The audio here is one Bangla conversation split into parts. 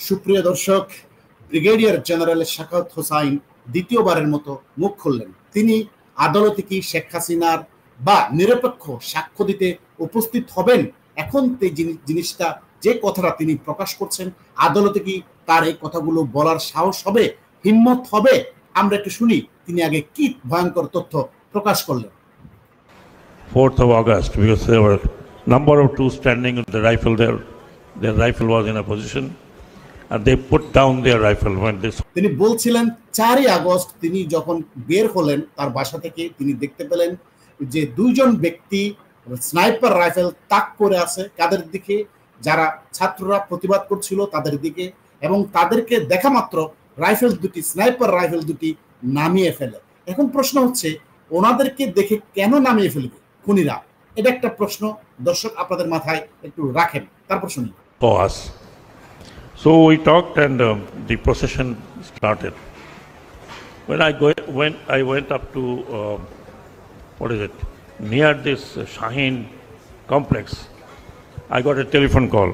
সুপ্রিয় দর্শক, ব্রিগেডিয়ার জেনারেল শাখাওয়াত হোসাইন দ্বিতীয়বারের মতো মুখ খুললেন। তিনি আদালতে কি শেখ হাসিনার বা নিরপেক্ষ সাক্ষ্য দিতে উপস্থিত হবেন? এখন জিনিসটা যে কথাটা তিনি প্রকাশ করছেন, আদালতে কি তার এই কথাগুলো বলার সাহস হবে, হিম্মত হবে? আমরা একটু শুনি তিনি আগে কি ভয়ঙ্কর তথ্য প্রকাশ করলেন। 4th of August, because there were number of two standing with the rifle there. Their rifle was in a position and they put down their rifle when this. তিনি বলছিলেন 4ই আগস্ট তিনি যখন বের হলেন তার বাসা থেকে, তিনি দেখতে পেলেন যে দুইজন ব্যক্তি স্নাইপার রাইফেল তাক করে আছে কাদের দিকে, যারা ছাত্ররা প্রতিবাদ করছিল তাদের দিকে, এবং তাদেরকে দেখা মাত্র রাইফেল দুটি, স্নাইপার রাইফেল দুটি নামিয়ে ফেলে। এখন প্রশ্ন হচ্ছে, ওনাদেরকে দেখে কেন নামিয়ে ফেলবে খুনিরা? এটা একটা প্রশ্ন দর্শক আপনাদের মাথায় একটু রাখেন, তারপর শুনি। So we talked and the procession started. When I went up to near this Shaheen complex, I got a telephone call.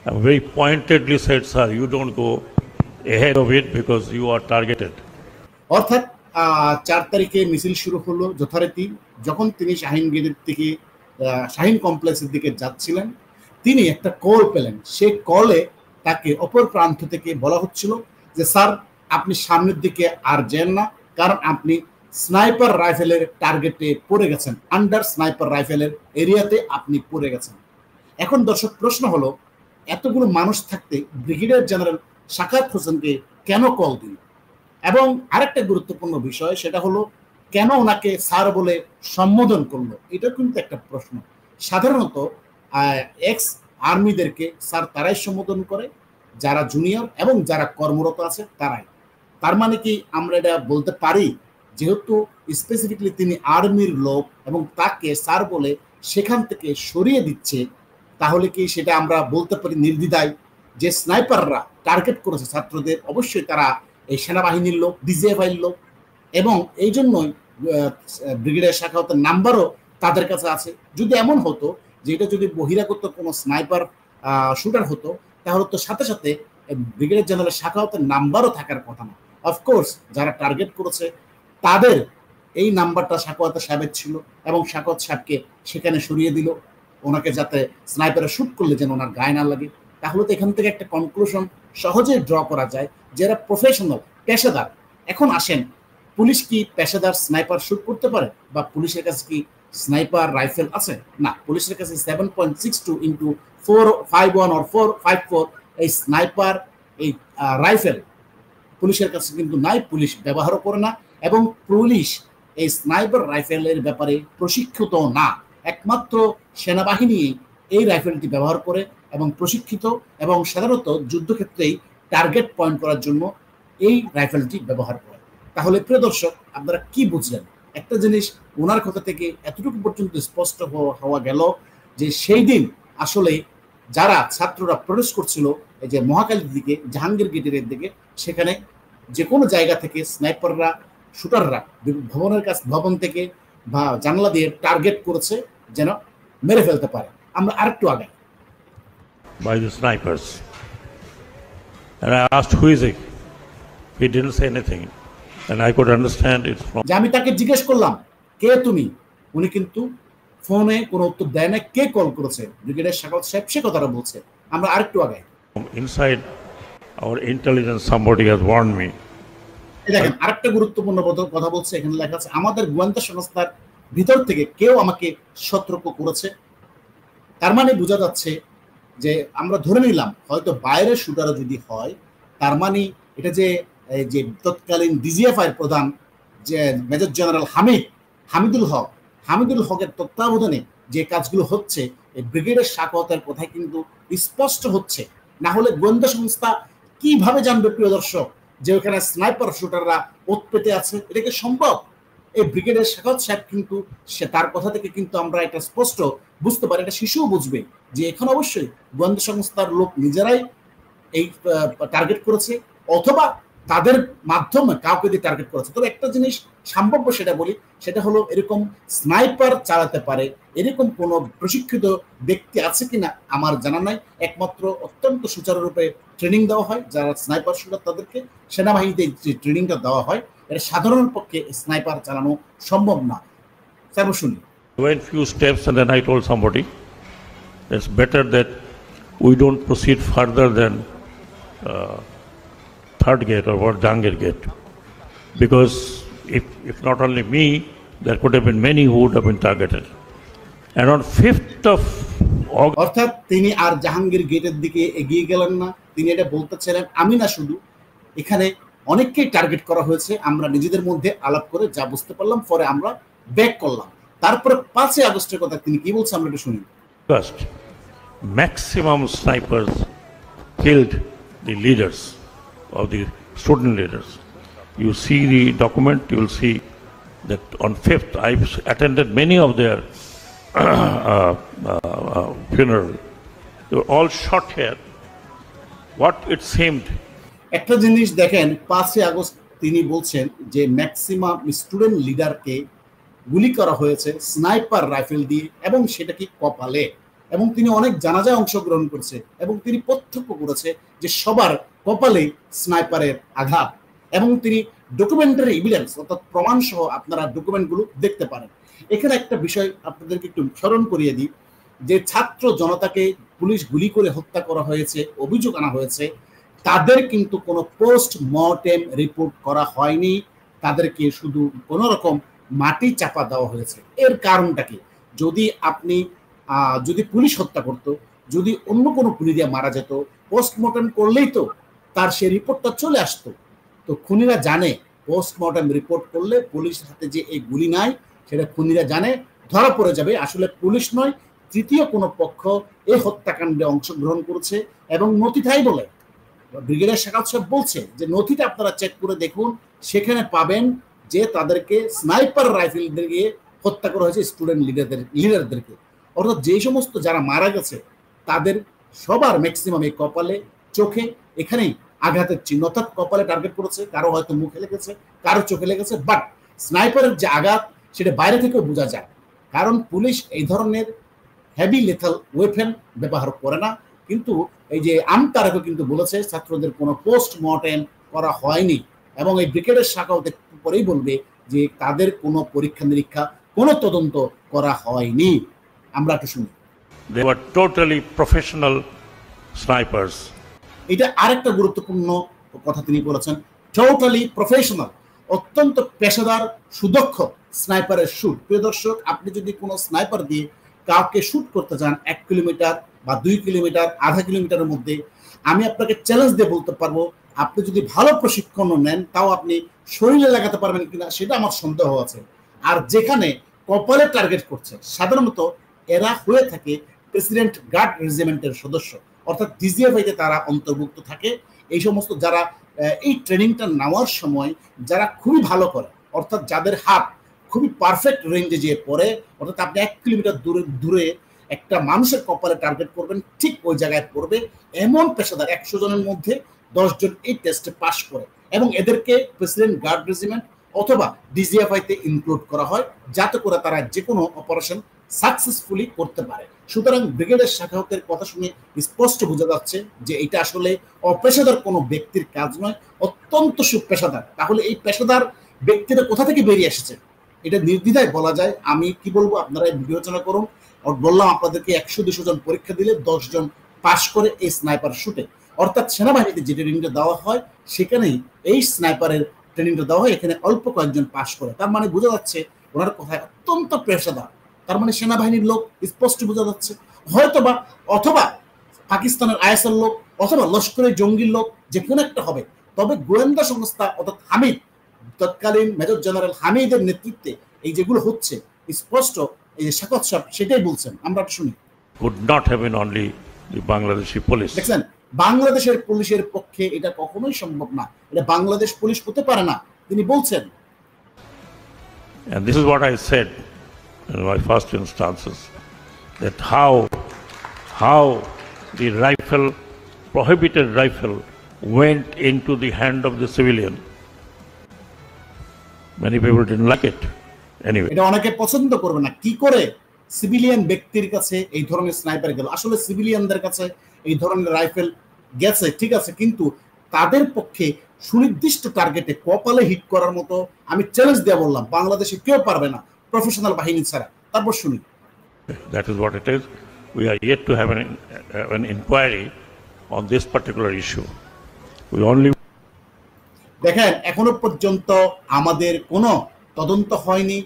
I very pointedly said, "Sir, you don't go ahead of it because you are targeted." অর্থাৎ 4 তারিখে মিছিল শুরু হলো যথারীতি। যখন তিনি শাহীন গেটের থেকে শাহীন কমপ্লেক্সের দিকে যাচ্ছিলেন, তিনি একটা কল পেলেন। সেই কলে তাকে অপর প্রান্ত থেকে বলা হচ্ছিল যে, স্যার আপনি সামনের দিকে আর যান না, কারণ আপনি স্নাইপার রাইফেলের টার্গেটে পড়ে গেছেন, আন্ডার স্নাইপার রাইফেলের এরিয়াতে আপনি পড়ে গেছেন। এখন দর্শক প্রশ্ন হলো, এতগুলো মানুষ থাকতে ব্রিগেডিয়ার জেনারেল শাখাওয়াত হোসেনকে কেন কল দিল? এবং আরেকটা গুরুত্বপূর্ণ বিষয়, সেটা হলো কেন ওনাকে স্যার বলে সম্বোধন করলো? এটা কিন্তু একটা প্রশ্ন। সাধারণত এক্স আর্মিদেরকে স্যার তারাই সম্বোধন করে, যারা জুনিয়র এবং যারা কর্মরত আছে তারাই। তার মানে কি আমরা এটা বলতে পারি, যেহেতু স্পেসিফিকলি তিনি আর্মির লোক এবং তাকে স্যার বলে সেখান থেকে সরিয়ে দিচ্ছে, তাহলে কি সেটা আমরা বলতে পারি নির্দ্বিধায় যে স্নাইপাররা টার্গেট করেছে ছাত্রদের, অবশ্যই তারা এই সেনাবাহিনীর লোক, ডিজিএফআইয়ের লোক, এবং এই জন্যই ব্রিগেডিয়ার শাখাওয়াতের নাম্বারও তাদের কাছে আছে। যদি এমন হতো যে এটা যদি বহিরাগত কোনো স্নাইপার শুটার হতো, তাহলে তো সাথে সাথে ব্রিগেডিয়ার জেনারেল শাখাওয়াতের নাম্বারও থাকার কথা না। অফকোর্স যারা টার্গেট করেছে তাদের এই নাম্বারটা শাখাওয়াত সাহেবের ছিল, এবং শাখাওয়াত সাহেবকে সেখানে সরিয়ে দিল, ওনাকে যাতে স্নাইপারে শুট করলে যেন ওনার গায়ে না লাগে। তাহলে তো এখান থেকে একটা কনক্লুশন সহজেই ড্র করা যায়, যারা প্রফেশনাল, পেশাদার। এখন আসেন, পুলিশ কি পেশাদার স্নাইপার শুট করতে পারে? বা পুলিশের কাছে কি স্নাইপার রাইফেল আছে? না, পুলিশের কাছে 7.62 into 451 or 454 এই স্নাইপার, এই রাইফেল পুলিশের কাছে কিন্তু নাই, পুলিশ ব্যবহারও করে না, এবং পুলিশ এই স্নাইপার রাইফেলের ব্যাপারে প্রশিক্ষিত না। একমাত্র সেনাবাহিনী এই রাইফেলটি ব্যবহার করে এবং প্রশিক্ষিত, এবং সাধারণত যুদ্ধক্ষেত্রেই টার্গেট পয়েন্ট করার জন্য এই রাইফেলটি ব্যবহার করে। তাহলে প্রিয় দর্শক, আপনারা কি বুঝলেন? একটা জিনিস ওনার কথা থেকে এতটুকু পর্যন্ত স্পষ্ট হওয়া গেল যে সেই দিন আসলে যারা ছাত্ররা প্রোটেস্ট করছিল এই যে মহাখালীর দিকে, জাহাঙ্গীর গেটের দিকে, সেখানে যে কোনো জায়গা থেকে স্নাইপাররা, শুটাররা ভবন থেকে বা জানলা দিয়ে টার্গেট করেছে যেন মেরে ফেলতে পারে। আমরা আরেকটু আগে by the snipers, and I asked who is he. He didn't say anything, and I could understand it from. যে আমি তাকে জিজ্ঞেস করলাম কে তুমি, উনি কিন্তু ফোনে কোনো উত্তর দেয় না। কে কল করেছে? ব্রিগেডিয়ার শাখাওয়াত সাহেব সে কথাটা বলছে। আমরা আরেকটু আগে Inside our intelligence, somebody has warned me. দেখেন আরেকটা গুরুত্বপূর্ণ কথা বলছে, এখানে লেখা আছে আমাদের গোয়েন্দা সংস্থার ভিতর থেকে কেউ আমাকে সতর্ক করেছে। তার মানে বোঝা যাচ্ছে যে আমরা ধরে নিলাম হয়তো বাইরের শুটারও যদি হয়, তার মানে এটা যে তৎকালীন ডিজিএফআই প্রধান যে মেজর জেনারেল হামিদুল হকের তত্ত্বাবধানে যে কাজগুলো হচ্ছে, এই ব্রিগেডিয়ার শাখাওয়াতের কথাই কিন্তু স্পষ্ট হচ্ছে। না হলে গোয়েন্দা সংস্থা কিভাবে জানবে প্রিয় দর্শক যে ওখানে স্নাইপার শুটাররা ওত পেতে আছে? এটা কি সম্ভব? এই ব্রিগেডিয়ার শাখাওয়াত সাহেব কিন্তু তার কথা থেকে কিন্তু আমরা এটা স্পষ্ট বুঝতে পারি, এটা শিশুও বুঝবে যে এখন অবশ্যই গোয়েন্দা সংস্থার লোক নিজেরাই এই টার্গেট করেছে, অথবা তাদের মাধ্যমে কাউকে দিয়ে টার্গেট করেছে। তবে একটা জিনিস সম্ভাব্য সেটা বলি, সেটা হলো এরকম স্নাইপার চালাতে পারে এরকম কোনো প্রশিক্ষিত ব্যক্তি আছে কিনা আমার জানা নাই। একমাত্র অত্যন্ত সুচারুরূপে ট্রেনিং দেওয়া হয় যারা স্নাইপার শুটার, তাদেরকে সেনাবাহিনীতে যে ট্রেনিংটা দেওয়া হয়, এটা সাধারণ পক্ষে স্নাইপার চালানো সম্ভব না। স্যার শুনি। Went few steps and then I told somebody it's better that we don't proceed further than third gate or what Jangir gate, because if not only me, there could have been many who would have been targeted. And on 5th of August, অর্থাৎ তিনি আর জাহাঙ্গীর গেটের দিকে এগিয়ে গেলেন না। তিনি এটা বলতে চাইলেন আমি না শুধু, এখানে অনেককেই টার্গেট করা হয়েছে, আমরা নিজেদের মধ্যে আলাপ করে যা বুঝতে পারলাম পরে আমরা ব্যাক করলাম। তারপরে 5 আগস্টের কথা তিনি কি বলছে আমরা একটু শুনি। First, maximum snipers killed the leaders of the student leaders. You see the document, you will see that on 5th I attended many of their funeral. They were all shot here. What it seemed. একটা জিনিস দেখেন, 5 আগস্ট তিনি বলছেন যে ম্যাক্সিমাম স্টুডেন্ট লিডারকে গুলি করা হয়েছে স্নাইপার রাইফেল দিয়ে, এবং সেটা কি কপালে, এবং তিনি অনেক জানাজায় অংশগ্রহণ করেছে এবং তিনি প্রত্যক্ষ করেছে যে সবার কপালে স্নাইপারের আঘাত, এবং তিনি ডকুমেন্টারি এভিডেন্স অর্থাৎ প্রমাণ সহ আপনারা ডকুমেন্টগুলো দেখতে পারেন। এখানে একটা বিষয় আপনাদেরকে একটু স্মরণ করিয়ে দিই, যে ছাত্র জনতাকে পুলিশ গুলি করে হত্যা করা হয়েছে, অভিযোগ আনা হয়েছে, তাদের কিন্তু কোনো পোস্ট মর্টেম রিপোর্ট করা হয়নি, তাদেরকে শুধু কোনো রকম মাটি চাপা দেওয়া হয়েছে। এর কারণটা কি? যদি পুলিশ হত্যা করত, যদি অন্য কোনো গুলি দিয়ে মারা যেত, পোস্টমর্টম করলেই তো তার সে রিপোর্টটা চলে আসতো। তো খুনিরা জানে পোস্টমর্টম রিপোর্ট করলে পুলিশের হাতে যে এই গুলি নাই সেটা খুনিরা জানে, ধরা পড়ে যাবে আসলে পুলিশ নয়, তৃতীয় কোনো পক্ষ এই হত্যাকাণ্ডে অংশগ্রহণ করেছে। এবং নথি তাই বলে, ব্রিগেডিয়ার শাকাত সাহেব বলছে যে নথিটা আপনারা চেক করে দেখুন, সেখানে পাবেন যে তাদেরকে স্নাইপার রাইফেল দিয়ে হত্যা করা হয়েছে স্টুডেন্ট লিডারদেরকে। অর্থাৎ যে সমস্ত যারা মারা গেছে তাদের সবার ম্যাক্সিমাম এই কপালে, চোখে, এখানেই আঘাতের চিহ্ন, অর্থাৎ কপালে টার্গেট করেছে, কারো হয়তো মুখে লেগেছে, কারো চোখে লেগেছে, বাট স্নাইপারের যে আঘাত সেটা বাইরে থেকেও বোঝা যায়, কারণ পুলিশ এই ধরনের হেভি লেথাল ওয়েপেন ব্যবহার করে না। কিন্তু এই যে আমতারাকে কিন্তু বলেছে ছাত্রদের কোনো পোস্টমর্টেম করা হয়নি, এবং এই ব্রিগেডের শাখাও পরেই বলবে যে তাদের কোনো পরীক্ষা নিরীক্ষা, কোনো তদন্ত করা হয়নি। আমরা একটু শুনি। They were totally professional snipers. এটা আরেকটা গুরুত্বপূর্ণ কথা তিনি বলেছেন, টোটালি প্রফেশনাল, অত্যন্ত পেশাদার সুদক্ষ স্নাইপারের শুট। প্রিয় দর্শক, আপনি যদি কোনো স্নাইপার দিয়ে কাউকে শুট করতে চান 1 কিলোমিটার বা 2 কিলোমিটার, আধা কিলোমিটারের মধ্যে, আমি আপনাকে চ্যালেঞ্জ দিয়ে বলতে পারবো, আপনি যদি ভালো প্রশিক্ষণ নেন তাও আপনি শরীরে লাগাতে পারবেন কিনা সেটা আমার সন্দেহ আছে। আর যেখানে কপালে টার্গেট করছে সাধারণত এরা হয়ে থাকে প্রেসিডেন্ট গার্ড রেজিমেন্টের সদস্য, অর্থাৎ ডিজিএফআইতে তারা অন্তর্ভুক্ত থাকে। এই সমস্ত যারা এই ট্রেনিংটা নেওয়ার সময় যারা খুবই ভালো করে, অর্থাৎ যাদের হাত খুবই পারফেক্ট রেঞ্জে যেয়ে পড়ে, অর্থাৎ আপনি 1 কিলোমিটার দূরে একটা মানুষের কপালে টার্গেট করবেন, ঠিক ওই জায়গায় পড়বে, এমন পেশাদার 100 জনের মধ্যে 10 জন এই টেস্টে পাস করে, এবং এদেরকে প্রেসিডেন্ট গার্ড রেজিমেন্ট অথবা ডিজিএফআইতে ইনক্লুড করা হয়, যাতে করে তারা যে কোনো অপারেশন সাকসেসফুলি করতে পারে। সুতরাং ব্রিগেডের শাখাহতের কথা শুনে স্পষ্ট বোঝা যাচ্ছে যে এটা আসলে অপেশাদার কোনো ব্যক্তির কাজ নয়, অত্যন্ত সুপেশাদার। তাহলে এই পেশাদার ব্যক্তিরা কোথা থেকে বেরিয়ে এসেছে এটা নির্দ্বিধায় বলা যায়। আমি কি বলবো, আপনারা বিবেচনা করুন। বললাম আপনাদেরকে 100-200 জন পরীক্ষা দিলে 10 জন পাশ করে এই স্নাইপার শুটে, অর্থাৎ সেনাবাহিনীতে যে ট্রেনিংটা দেওয়া হয় সেখানেই এই স্নাইপারের ট্রেনিংটা দেওয়া হয়, এখানে অল্প কয়েকজন পাশ করে। তার মানে বোঝা যাচ্ছে ওনার কথায় অত্যন্ত পেশাদার, তার মানে সেনাবাহিনীর লোক, স্পষ্ট বোঝা যাচ্ছে। হয়তোবা অথবা পাকিস্তানের আইএসএর লোক অথবা লস্করের জঙ্গির লোক, যে কোনো একটা হবে। তবে গোয়েন্দা সংস্থা অর্থাৎ হামিদ, তৎকালীন মেজর জেনারেল হামিদের নেতৃত্বে এই যেগুলো হচ্ছে স্পষ্ট, এই যে শাকাত সাহেব সেটাই বলছেন। আমরা শুনি। Could not have been only the Bangladeshi police. দেখছেন, বাংলাদেশের পুলিশের পক্ষে এটা কখনোই সম্ভব না, এটা বাংলাদেশ পুলিশ হতে পারে না, তিনি বলছেন। And this is what I said in my first instances, that how the rifle, prohibited rifle, went into the hand of the civilian. Many people didn't like it. Anyway. এটা অনেকে পছন্দ করবে না, কি করে সিভিলিয়ান ব্যক্তির কাছে এই ধরনের স্নাইপার গেল। আসলে সিভিলিয়ানদের কাছে এই ধরনের রাইফেল গেছে ঠিক আছে, কিন্তু তাদের পক্ষে সুনির্দিষ্ট টার্গেটে কপালে হিট করার মতো আমি চ্যালেঞ্জ দিয়ে বললাম বাংলাদেশে কেউ পারবে না প্রফেশনাল বাহিনী ছাড়া। তারপর শুনি। That is what it is. We are yet to have an inquiry on this particular issue. We only দেখেন এখনো পর্যন্ত আমাদের কোনো তদন্ত হয়নি,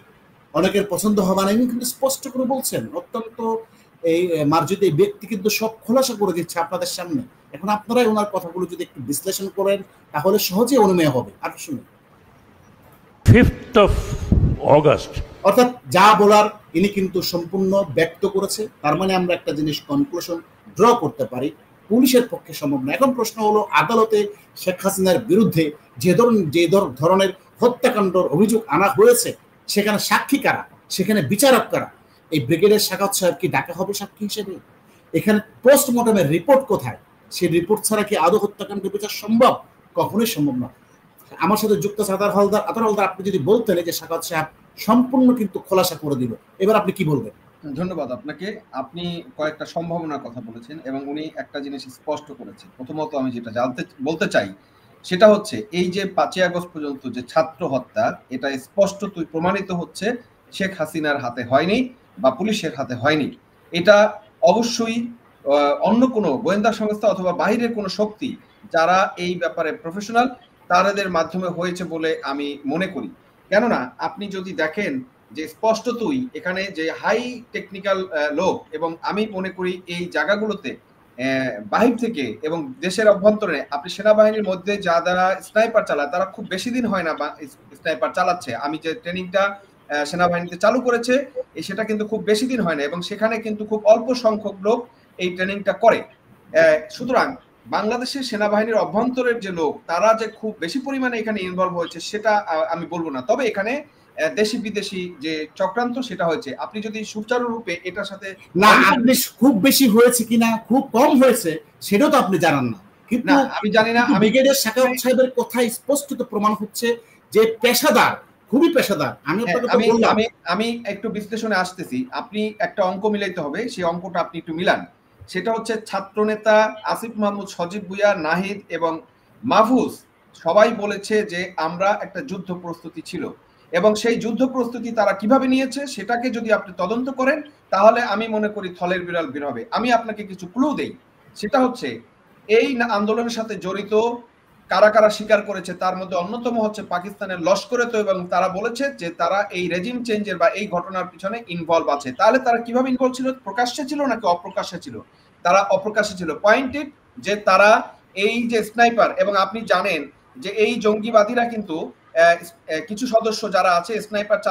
অনেকের পছন্দ হবে না কিন্তু স্পষ্ট করে বলছেন। অত্যন্ত এই মার্জিত এই ব্যক্তি কিন্তু সব খোলাসা করে দিচ্ছে আপনাদের সামনে। এখন আপনারাই ওনার কথাগুলো যদি একটু বিশ্লেষণ করেন তাহলে সহজেই অনুমেয় হবে। আর শুনুন। 5th of August, অর্থাৎ যা বলার ইনি কিন্তু সম্পূর্ণ ব্যক্ত করেছে। তার মানে আমরা একটা জিনিস কনক্লুশন ড্র করতে পারি, পুলিশের পক্ষে সম্ভব না। এখন প্রশ্ন হলো আদালতে শেখ হাসিনার বিরুদ্ধে যে ধরনের হত্যাকাণ্ডের অভিযোগ আনা হয়েছে সেখানে সাক্ষী কারা, সেখানে বিচারক কারা? এই ব্রিগেডের সাকাত সাহেব কি ডাকা হবে সাক্ষী হিসেবে? এখানে পোস্টমর্টমের রিপোর্ট কোথায়? সেই রিপোর্ট ছাড়া কি আদৌ হত্যাকাণ্ডের বিচার সম্ভব? কখনোই সম্ভব না। আমার সাথে যুক্ত আছে আতার হালদার, আপনি যদি বলতেন যে সাকাত সাহেব সম্পূর্ণ কিন্তু খোলাসা করে দিল, এবার আপনি কি বলবেন? ধন্যবাদ আপনাকে। আপনি কয়েকটা সম্ভাবনার কথা বলেছেন এবং উনি একটা জিনিস স্পষ্ট করেছেন। প্রথমত আমি যেটা বলতে চাই সেটা হচ্ছে এই যে 5ই আগস্ট পর্যন্ত যে ছাত্র হত্যা, এটা স্পষ্টতই প্রমাণিত হচ্ছে শেখ হাসিনার হাতে হয়নি বা পুলিশের হাতে হয়নি। এটা অবশ্যই অন্য কোনো গোয়েন্দা সংস্থা অথবা বাহিরের কোনো শক্তি যারা এই ব্যাপারে প্রফেশনাল তাদের মাধ্যমে হয়েছে বলে আমি মনে করি। কেননা আপনি যদি দেখেন যে স্পষ্টতই এখানে যে হাই টেকনিক্যাল লোক, এবং আমি মনে করি এই জায়গাগুলোতে বাহির থেকে এবং দেশের অভ্যন্তরে আপনি সেনাবাহিনীর মধ্যে যারা স্নাইপার চালায় তারা খুব বেশি দিন হয় না স্নাইপার চালাচ্ছে। আমি যে ট্রেনিংটা সেনাবাহিনীতে চালু করেছে সেটা কিন্তু খুব বেশি দিন হয় না, এবং সেখানে কিন্তু খুব অল্প সংখ্যক লোক এই ট্রেনিংটা করে। সুতরাং বাংলাদেশের সেনাবাহিনীর অভ্যন্তরের যে লোক তারা যে খুব বেশি পরিমাণে এখানে ইনভলভ হয়েছে সেটা আমি বলবো না, তবে এখানে দেশি বিদেশি যে চক্রান্ত সেটা হয়েছে। আপনি যদি সুচারুরূপে এটার সাথে না, আপনি খুব বেশি হয়েছে কিনা খুব কম হয়েছে সেটাও তো আপনি জানান না, কিন্তু আমি জানি না। ব্রিগেডিয়ার সাকাত সাহেবের কথাই স্পষ্টত প্রমাণ হচ্ছে যে পেশাদার, খুবই পেশাদার। আমি একটু বিশ্লেষণে আসতেছি। আপনি একটা অঙ্ক মিলাইতে হবে, সেই অঙ্কটা আপনি একটু মিলান। সেটা হচ্ছে ছাত্রনেতা আসিফ মাহমুদ, সজীব ভুইয়া, নাহিদ এবং মাহফুজ সবাই বলেছে যে আমরা একটা যুদ্ধ প্রস্তুতি ছিল, এবং সেই যুদ্ধ প্রস্তুতি তারা কিভাবে নিয়েছে সেটাকে যদি আপনি তদন্ত করেন তাহলে আমি মনে করি থলের বিড়াল বের হবে। আমি আপনাকে কিছু ক্লু দেই, সেটা হচ্ছে এই আন্দোলনের সাথে জড়িত কারা কারা স্বীকার করেছে তার মধ্যে অন্যতম হচ্ছে পাকিস্তানের লস্করে তৈয়বা, এবং তারা বলেছে যে তারা এই রেজিম চেঞ্জের বা এই ঘটনার পিছনে ইনভলভ আছে। তাহলে তারা কিভাবে ইনভলভ ছিল? প্রকাশ্যে ছিল নাকি অপ্রকাশ্যে ছিল? তারা অপ্রকাশ্যে ছিল। পয়েন্টেড যে তারা এই যে স্নাইপার, এবং আপনি জানেন যে এই জঙ্গিবাদীরা কিন্তু কিছু সদস্য যারা আছে স্নাইপার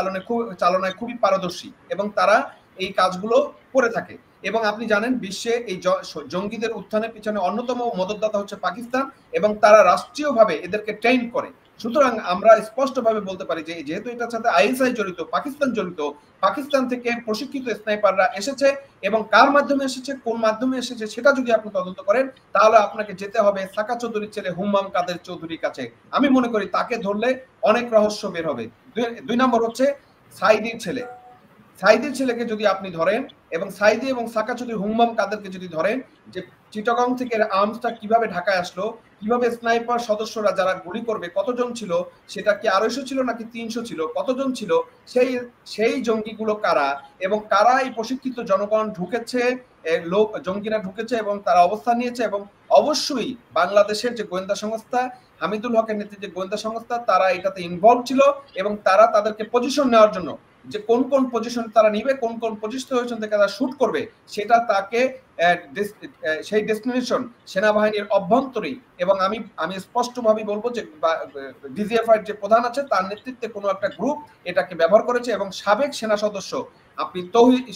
চালনায় খুবই পারদর্শী, এবং তারা এই কাজগুলো করে থাকে। এবং আপনি জানেন বিশ্বে এই জঙ্গিদের উত্থানের পিছনে অন্যতম মদতদাতা হচ্ছে পাকিস্তান, এবং তারা রাষ্ট্রীয়ভাবে এদেরকে ট্রেন করে। সুতরাং আমরা স্পষ্টভাবে বলতে পারি যে যেহেতু এটার সাথে আইএসআই জড়িত, পাকিস্তান জড়িত, পাকিস্তান থেকে প্রশিক্ষিত স্নাইপাররা এসেছে, এবং কার মাধ্যমে এসেছে, কোন মাধ্যমে এসেছে সেটা যদি আপনি তদন্ত করেন তাহলে আপনাকে যেতে হবে সাকা চৌধুরীর ছেলে হুম্মাম কাদের চৌধুরীর কাছে। আমি মনে করি তাকে ধরলে অনেক রহস্য বের হবে। 2 নম্বর হচ্ছে সাইদির ছেলেকে যদি আপনি ধরেন, এবং সাইদি এবং সাকা চৌধুরী হুম্মাম কাদেরকে যদি ধরেন, যে চিটাগং থেকে আর্মসটা কিভাবে ঢাকায় আসলো, কিভাবে স্নাইপার সদস্যরা যারা গুলি করবে কতজন ছিল, সেটা কি 250 ছিল নাকি 300 ছিল, কতজন ছিল, সেই জঙ্গিগুলো কারা, এবং কারা এই প্রশিক্ষিত জনগণ ঢুকেছে, জঙ্গিরা ঢুকেছে এবং তারা অবস্থান নিয়েছে। এবং অবশ্যই বাংলাদেশের যে গোয়েন্দা সংস্থা, হামিদুল হকের নেতৃত্বে যে গোয়েন্দা সংস্থা, তারা এটাতে ইনভলভ ছিল, এবং তারা তাদেরকে পজিশন নেওয়ার জন্য যে কোন কোন পজিশন তারা নিবে, কোন কোন পজিশন থেকে তারা শুট করবে, সেটা তাকে সেই ডেস্টিনেশন সেনাবাহিনীর অভ্যন্তরেই, এবং আমি স্পষ্টভাবে বলবো যে ডিজিএফআই যে প্রধান আছে তার নেতৃত্বে কোনো একটা গ্রুপ এটাকে ব্যবহার করেছে, এবং সাবেক সেনা সদস্য আপনি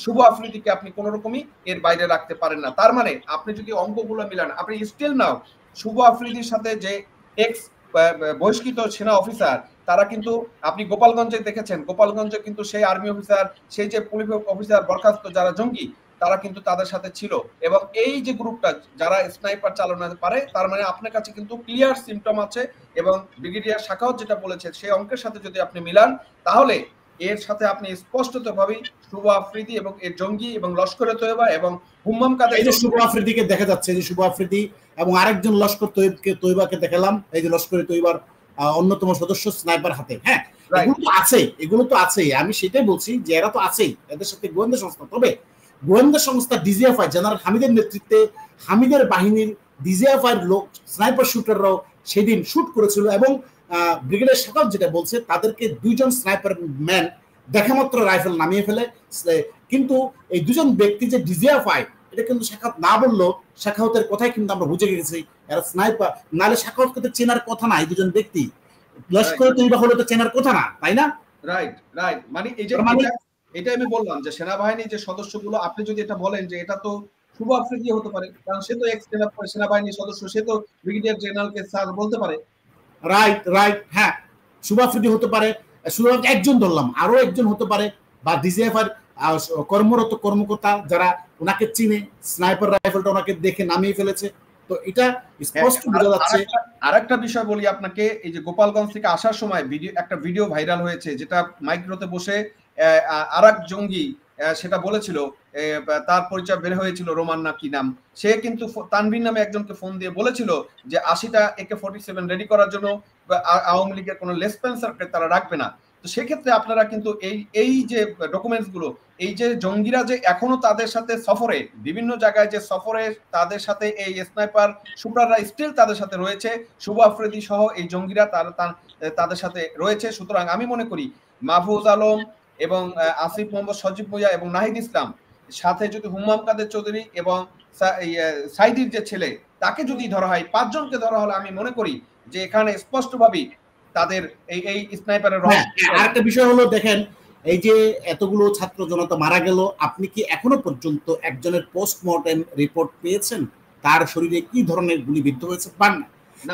শুভ আফ্রিদিকে আপনি কোন রকমই এর বাইরে রাখতে পারেন না। তার মানে আপনি যদি অঙ্কগুলো মিলান, আপনি স্টিল নাও শুভ আফ্রিদির সাথে যে এক্স বহিষ্কৃত সেনা অফিসার, তারা কিন্তু আপনি গোপালগঞ্জে দেখেছেন, গোপালগঞ্জে কিন্তু সেই আর্মি অফিসার, সেই যে পুলিশ অফিসার বরখাস্ত যারা জঙ্গি, তারা কিন্তু তাদের সাথে ছিল। এবং এই যে গ্রুপটা যারা স্নাইপার চালানো পারে, তার মানে আপনার কাছে কিন্তু ক্লিয়ার সিমটম আছে। এবং ব্রিগেডিয়ার শাখাওয়াত যেটা বলেছে সেই অঙ্কের সাথে যদি আপনি মিলান, তাহলে এর সাথে আপনি স্পষ্টতভাবেই শুভ আফ্রিদি এবং এর জঙ্গি এবং লস্করে তৈয়বা এবং হুম্মাম কাদের, এই যে শুভ আফ্রিদিকে দেখা যাচ্ছে, যে শুভ আফ্রিদি এবং আরেকজন লস্কর তৈয়বাকে দেখালাম, এই যে লস্করে তৈয়বার অন্যতম সদস্য স্নাইপার হাতে। হ্যাঁ, এগুলো তো আছেই, আমি সেটাই বলছি যে এরা তো আছেই, এদের সাথে গোয়েন্দা সংস্থা। তবে গোয়েন্দা সংস্থা ডিজিএফআই জেনারেল হামিদের নেতৃত্বে হামিদের বাহিনীর ডিজিএফআই লোক স্নাইপার শুটাররাও সেদিন শুট করেছিল। এবং ব্রিগেডিয়ার শাখাওয়াত যেটা বলছে, তাদেরকে দুইজন স্নাইপার ম্যান দেখামাত্র রাইফেল নামিয়ে ফেলে। কিন্তু এই দুজন ব্যক্তি যে ডিজিএফআই, এটা কিন্তু শাখাওয়াত না বললেও শাখাওয়াতের কথাই কিন্তু আমরা বুঝে গেছি এরা স্নাইপার। নাহলে শাখাওয়াতকে তো চেনার কথা না, এই দুজন ব্যক্তি লস্করে তৈয়বা হলে তো চেনার কথা না, তাই না? রাইট। মানে এই যে এটা আমি বললাম যে সেনাবাহিনীর যে সদস্যগুলো, আপনি যদি এটা বলেন যে এটা তো শুভ আফ্রিদি হতে পারে, কারণ সে তো এক্স সেনাবাহিনীর সদস্য, সে তো ব্রিগেডিয়ার জেনারেলকে স্যার বলতে পারে। রাইট, হ্যাঁ, শুভ আফ্রিদি হতে পারে, শুভ একজন ধরলাম, আরো একজন হতে পারে, বা ডিজিএফআই কর্মরত কর্মকর্তা যারা ওনাকে চিনে, স্নাইপার রাইফেলটা ওনাকে দেখে নামিয়ে ফেলেছে। তো এটা স্পষ্ট বোঝা যাচ্ছে। আরেকটা বিষয় বলি আপনাকে, এই যে গোপালগঞ্জ থেকে আসার সময় একটা ভিডিও ভাইরাল হয়েছে, যেটা মাইক্রোতে বসে আরেক জঙ্গি সেটা বলেছিল, তার পরিচয় বের হয়েছিল, রোমান না কি নাম, সে কিন্তু তানভীর নামে একজনকে ফোন দিয়ে বলেছিল যে 80টা AK-47 রেডি করার জন্য আওয়ামী লীগের কোনো লেসপেন্সারকে তারা রাখবে না। তো সেক্ষেত্রে আপনারা কিন্তু এই যে ডকুমেন্টস গুলো, এই যে জঙ্গিরা যে এখনো তাদের সাথে সফরে, বিভিন্ন জায়গায় যে সফরে তাদের সাথে এই স্নাইপার শুটাররা স্টিল তাদের সাথে রয়েছে, শুভ আফ্রিদি সহ এই জঙ্গিরা তাদের সাথে রয়েছে। সুতরাং আমি মনে করি মাহফুজ আলম এবং আসিফ মোহাম্মদ সজীব ভুঁইয়া এবং নাহিদ ইসলাম, সাথে যদি হুম্মাম কাদের চৌধুরী এবং সাইদির যে ছেলে, তাকে যদি ধরা হয়, 5 জনকে ধরা হলে আমি মনে করি যে এখানে স্পষ্টভাবেই তাদের এই স্নাইপারের আরেকটা বিষয় হলো, দেখেন এই যে এতগুলো ছাত্র জনতা মারা গেল, আপনি কি এখনো পর্যন্ত একজনের পোস্টমর্টেম রিপোর্ট পেয়েছেন? তার শরীরে কি ধরনের গুলিবিদ্ধ হয়েছে? পান না।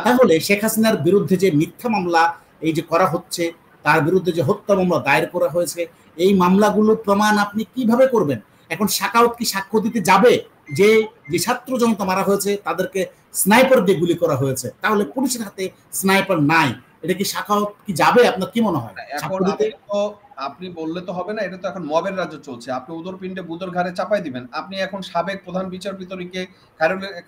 তাহলে শেখ হাসিনার বিরুদ্ধে যে মিথ্যা মামলা এই যে করা হচ্ছে, তার বিরুদ্ধে যে হত্যা মামলা দায়ের করা হয়েছে, এই মামলাগুলোর প্রমাণ আপনি কিভাবে করবেন? এখন শাখাওয়াত কি সাক্ষ্য দিতে যাবে যে যে ছাত্র জনতা মারা হয়েছে তাদেরকে স্নাইপার দিয়ে গুলি করা হয়েছে? তাহলে পুলিশের হাতে স্নাইপার নাই, এটা কি শাখাওয়াত কি যাবে? আপনার কি মনে হয়? আপনি বললে তো হবে না, এটা তো এখন মবের রাজ্য চলছে। আপনি উদর পিণ্ডে বুদর ঘাড়ে চাপাই দিবেন। আপনি এখন সাবেক প্রধান বিচারপতিকে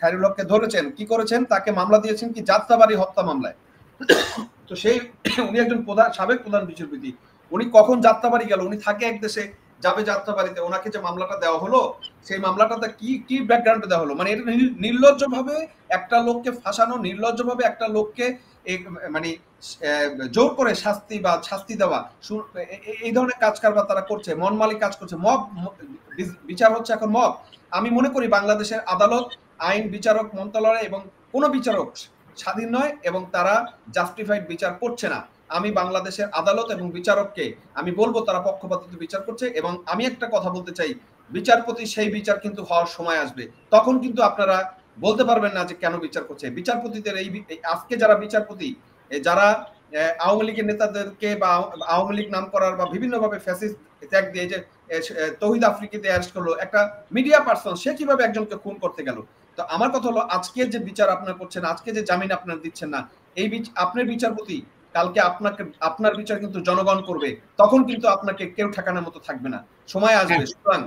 খায়রুল হককে ধরেছেন, কি করেছেন? তাকে মামলা দিয়েছেন কি যাত্রাবাড়ি হত্যা মামলায়। তো সেই উনি একজন সাবেক প্রধান বিচারপতি, উনি কখন যাত্রাবাড়ি গেল? উনি থাকে এক দেশে, যাবে যাত্রাবাড়িতে। ওনাকে যে মামলাটা দেওয়া হলো, সেই মামলাটাতে কি ব্যাকগ্রাউন্ডে দেওয়া হলো? মানে এটা নির্লজ্জভাবে একটা লোককে ফাঁসানো, নির্লজ্জভাবে একটা লোককে মানে জোর করে শাস্তি দেওয়া, এই ধরনের কাজ কারবার তারা করছে, মন মালিক কাজ করছে। মব বিচার হচ্ছে এখন মব। আমি মনে করি বাংলাদেশের আদালত, আইন বিচারক মন্ত্রণালয় এবং কোনো বিচারক স্বাধীন নয় এবং তারা জাস্টিফাইড বিচার করছে না। আমি বাংলাদেশের আদালত এবং বিচারককে আমি বলবো তারা পক্ষপাতিত্ব বিচার করছে। এবং আমি একটা কথা বলতে চাই, বিচারপতি সেই বিচার কিন্তু হওয়ার সময় আসবে, তখন কিন্তু আপনারা বলতে পারবেন না যে কেন বিচার করছে। বিচারপতিদের এই আজকে যারা বিচারপতি, যারা আওয়ামী লীগের নেতাদেরকে বা আওয়ামী লীগ নাম করার বা বিভিন্নভাবে ফ্যাসিস্ট ত্যাগ দিয়ে যে তৌহিদ আফ্রিদিকে অ্যারেস্ট করলো, একটা মিডিয়া পার্সন, সে কিভাবে একজনকে খুন করতে গেল? তো আমার কথা হলো, আজকে যে বিচার আপনারা করছেন, আজকে যে জামিন আপনারা দিচ্ছেন না, এই আপনার বিচারপতি কালকে আপনার বিচার কিন্তু জনগণ করবে, তখন কিন্তু আপনাকে কেউ ঠেকানোর মতো থাকবে না, সময় আসবে। সুতরাং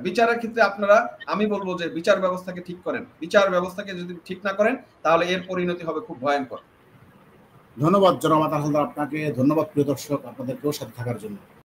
বিচারের ক্ষেত্রে আপনারা, আমি বলবো যে বিচার ব্যবস্থাকে ঠিক করেন। বিচার ব্যবস্থাকে যদি ঠিক না করেন, তাহলে এর পরিণতি হবে খুব ভয়ঙ্কর। ধন্যবাদ জনাব আতার হালদার, আপনাকে ধন্যবাদ প্রিয় দর্শক, আপনাদেরকেও সাথে থাকার জন্য।